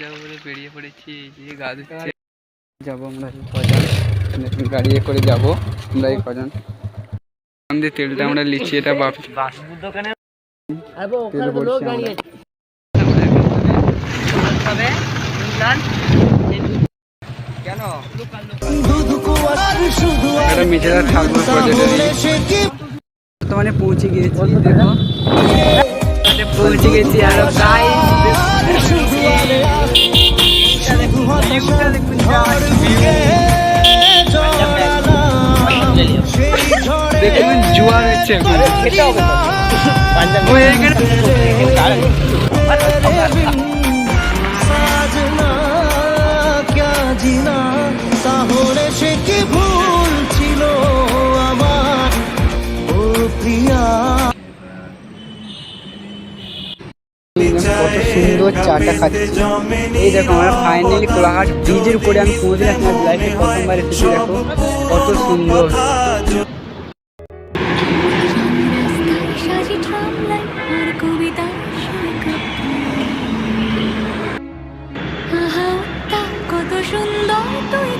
যাবো বলে বেরিয়ে পড়েছি, যে গা ধুচ্ছে। যাবো আমরা এই কজন, গাড়ি করে যাবো আমরা এই কজন। আমাদের তেলটা আমরা লিচ্ছি, এটা দোকানে তেল বলছি আমরা। কেন এটা মেঝেরা থাকবো বর্তমানে পৌঁছে গিয়েছি, দেখো পৌঁছে গেছি। আর দেখুন জোয়ার হচ্ছে তাহলে সে কি ভুল ছিল আমার, ও প্রিয়া। কত সুন্দর চাটা খাচ্ছি। এই দেখো আমরা ফাইনালি কোলাঘাট ব্রিজের উপরে আমি পৌঁছে গেছি। আমার লাইফে প্রথমবার এসেছি, দেখো কত সুন্দর। কত সুন্দর তুই